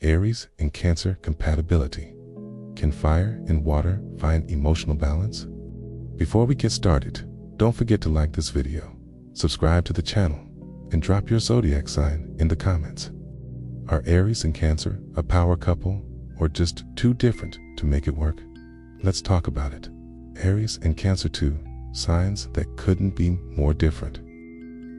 Aries and Cancer compatibility. Can fire and water find emotional balance? Before we get started, don't forget to like this video, subscribe to the channel, and drop your zodiac sign in the comments. Are Aries and Cancer a power couple, or just too different to make it work? Let's talk about it. Aries and Cancer, two signs that couldn't be more different.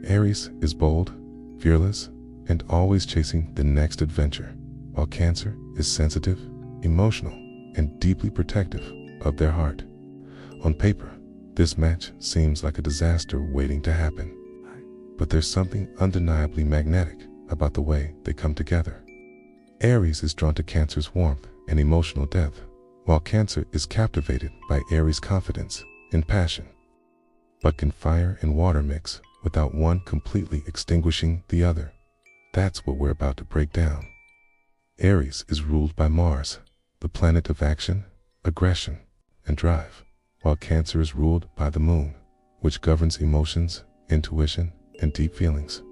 Aries is bold, fearless, and always chasing the next adventure, while Cancer is sensitive, emotional, and deeply protective of their heart. On paper, this match seems like a disaster waiting to happen. But there's something undeniably magnetic about the way they come together. Aries is drawn to Cancer's warmth and emotional depth, while Cancer is captivated by Aries' confidence and passion. But can fire and water mix without one completely extinguishing the other? That's what we're about to break down. Aries is ruled by Mars, the planet of action, aggression, and drive, while Cancer is ruled by the Moon, which governs emotions, intuition, and deep feelings.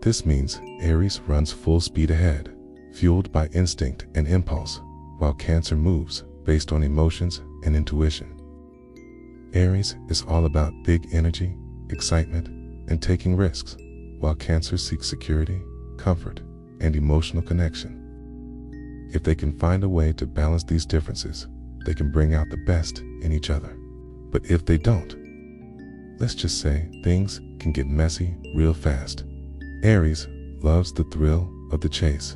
This means Aries runs full speed ahead, fueled by instinct and impulse, while Cancer moves based on emotions and intuition. Aries is all about big energy, excitement, and taking risks, while Cancer seeks security, comfort, and emotional connection. If they can find a way to balance these differences, they can bring out the best in each other. But if they don't, let's just say things can get messy real fast. Aries loves the thrill of the chase.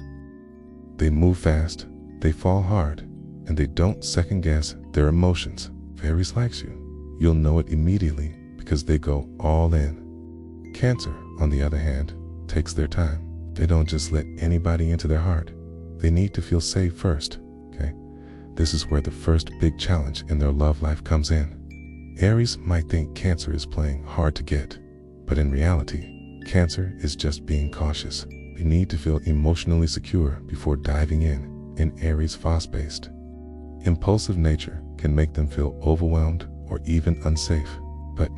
They move fast, they fall hard, and they don't second guess their emotions. If Aries likes you, you'll know it immediately because they go all in. Cancer, on the other hand, takes their time. They don't just let anybody into their heart. They need to feel safe first, okay? This is where the first big challenge in their love life comes in. Aries might think Cancer is playing hard to get, but in reality, Cancer is just being cautious. They need to feel emotionally secure before diving in Aries' fast-paced, impulsive nature can make them feel overwhelmed or even unsafe. But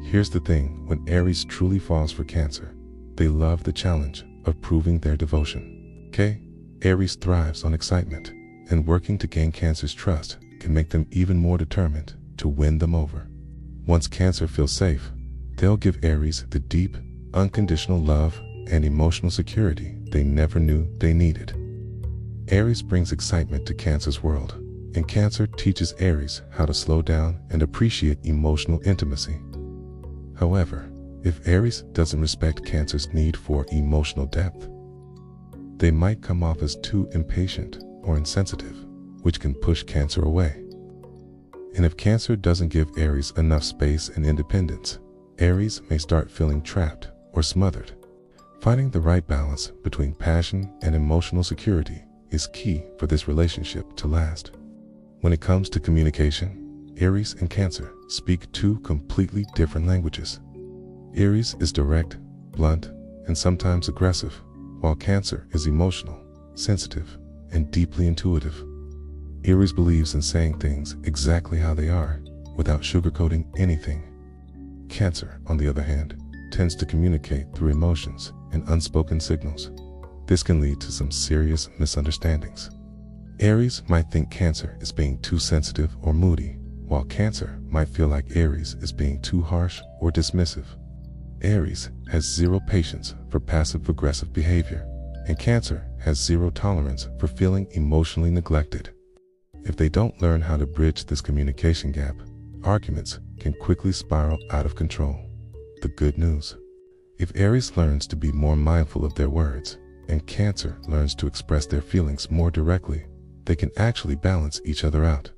here's the thing, when Aries truly falls for Cancer, they love the challenge of proving their devotion. Okay? Aries thrives on excitement, and working to gain Cancer's trust can make them even more determined to win them over. Once Cancer feels safe, they'll give Aries the deep, unconditional love and emotional security they never knew they needed. Aries brings excitement to Cancer's world, and Cancer teaches Aries how to slow down and appreciate emotional intimacy. However, if Aries doesn't respect Cancer's need for emotional depth, they might come off as too impatient or insensitive, which can push Cancer away. And if Cancer doesn't give Aries enough space and independence, Aries may start feeling trapped or smothered. Finding the right balance between passion and emotional security is key for this relationship to last. When it comes to communication, Aries and Cancer speak two completely different languages. Aries is direct, blunt, and sometimes aggressive, while Cancer is emotional, sensitive, and deeply intuitive. Aries believes in saying things exactly how they are, without sugarcoating anything. Cancer, on the other hand, tends to communicate through emotions and unspoken signals. This can lead to some serious misunderstandings. Aries might think Cancer is being too sensitive or moody, while Cancer might feel like Aries is being too harsh or dismissive. Aries has zero patience for passive-aggressive behavior, and Cancer has zero tolerance for feeling emotionally neglected. If they don't learn how to bridge this communication gap, arguments can quickly spiral out of control. The good news: if Aries learns to be more mindful of their words, and Cancer learns to express their feelings more directly, they can actually balance each other out.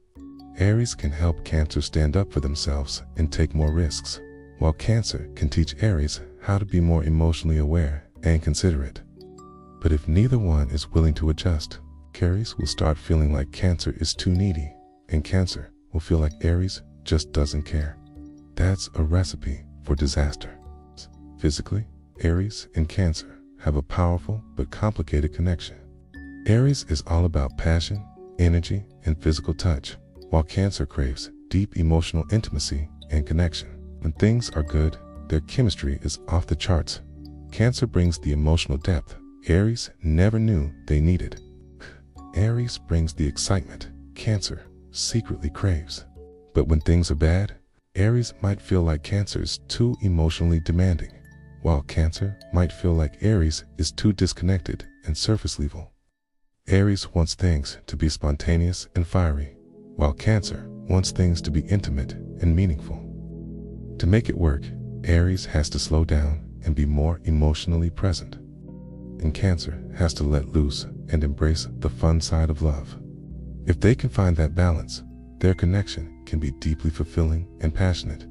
Aries can help Cancer stand up for themselves and take more risks, while Cancer can teach Aries how to be more emotionally aware and considerate. But if neither one is willing to adjust, Aries will start feeling like Cancer is too needy, and Cancer will feel like Aries just doesn't care. That's a recipe for disaster. Physically, Aries and Cancer have a powerful but complicated connection. Aries is all about passion, energy, and physical touch, while Cancer craves deep emotional intimacy and connection. When things are good, their chemistry is off the charts. Cancer brings the emotional depth Aries never knew they needed. Aries brings the excitement Cancer secretly craves. But when things are bad, Aries might feel like Cancer's too emotionally demanding, while Cancer might feel like Aries is too disconnected and surface level. Aries wants things to be spontaneous and fiery, while Cancer wants things to be intimate and meaningful. To make it work, Aries has to slow down and be more emotionally present, and Cancer has to let loose and embrace the fun side of love. If they can find that balance, their connection can be deeply fulfilling and passionate.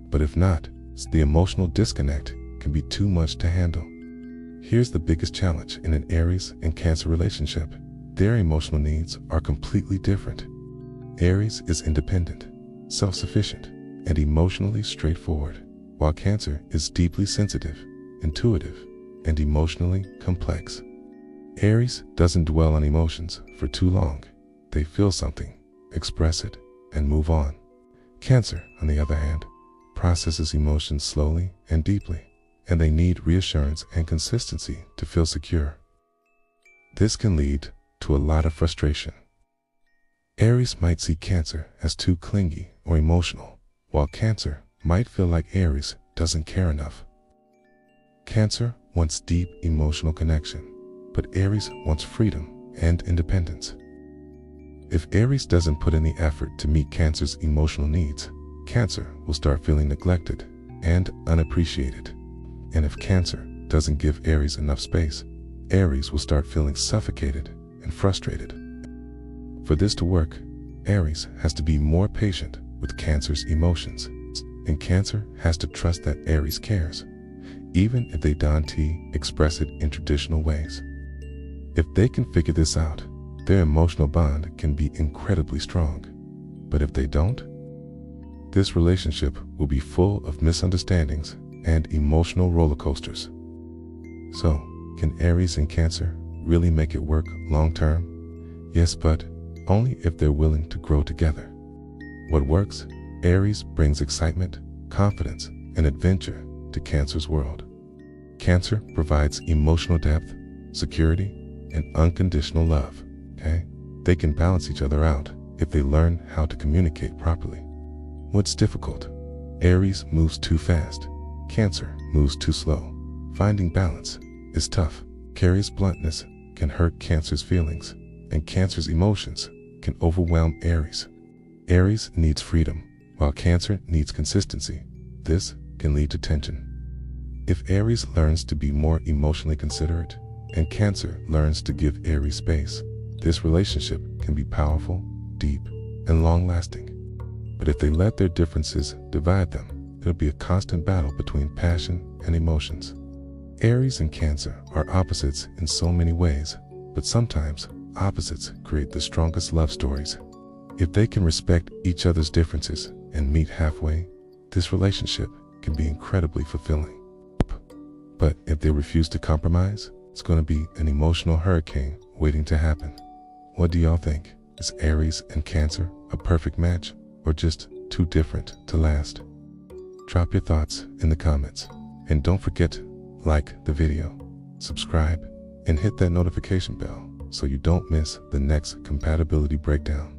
But if not, the emotional disconnect can be too much to handle. Here's the biggest challenge in an Aries and Cancer relationship. Their emotional needs are completely different. Aries is independent, self-sufficient, and emotionally straightforward, while Cancer is deeply sensitive, intuitive, and emotionally complex. Aries doesn't dwell on emotions for too long. They feel something, express it, and move on. Cancer, on the other hand, processes emotions slowly and deeply, and they need reassurance and consistency to feel secure. This can lead to a lot of frustration. Aries might see Cancer as too clingy or emotional, while Cancer might feel like Aries doesn't care enough. Cancer wants deep emotional connection, but Aries wants freedom and independence. If Aries doesn't put in the effort to meet Cancer's emotional needs, Cancer will start feeling neglected and unappreciated. And if Cancer doesn't give Aries enough space, Aries will start feeling suffocated and frustrated. For this to work, Aries has to be more patient with Cancer's emotions, and Cancer has to trust that Aries cares, even if they don't express it in traditional ways. If they can figure this out, their emotional bond can be incredibly strong. But if they don't, this relationship will be full of misunderstandings and emotional roller coasters. So, can Aries and Cancer really make it work long term? Yes, but only if they're willing to grow together. What works? Aries brings excitement, confidence, and adventure to Cancer's world. Cancer provides emotional depth, security, and unconditional love. They can balance each other out if they learn how to communicate properly. What's difficult? Aries moves too fast. Cancer moves too slow. Finding balance is tough. Aries' bluntness can hurt Cancer's feelings, and Cancer's emotions can overwhelm Aries. Aries needs freedom, while Cancer needs consistency. This can lead to tension. If Aries learns to be more emotionally considerate, and Cancer learns to give Aries space, this relationship can be powerful, deep, and long-lasting. But if they let their differences divide them, it'll be a constant battle between passion and emotions. Aries and Cancer are opposites in so many ways, but sometimes opposites create the strongest love stories. If they can respect each other's differences and meet halfway, this relationship can be incredibly fulfilling. But if they refuse to compromise, it's going to be an emotional hurricane waiting to happen. What do y'all think? Is Aries and Cancer a perfect match, or just too different to last? Drop your thoughts in the comments. And don't forget to like the video, subscribe, and hit that notification bell so you don't miss the next compatibility breakdown.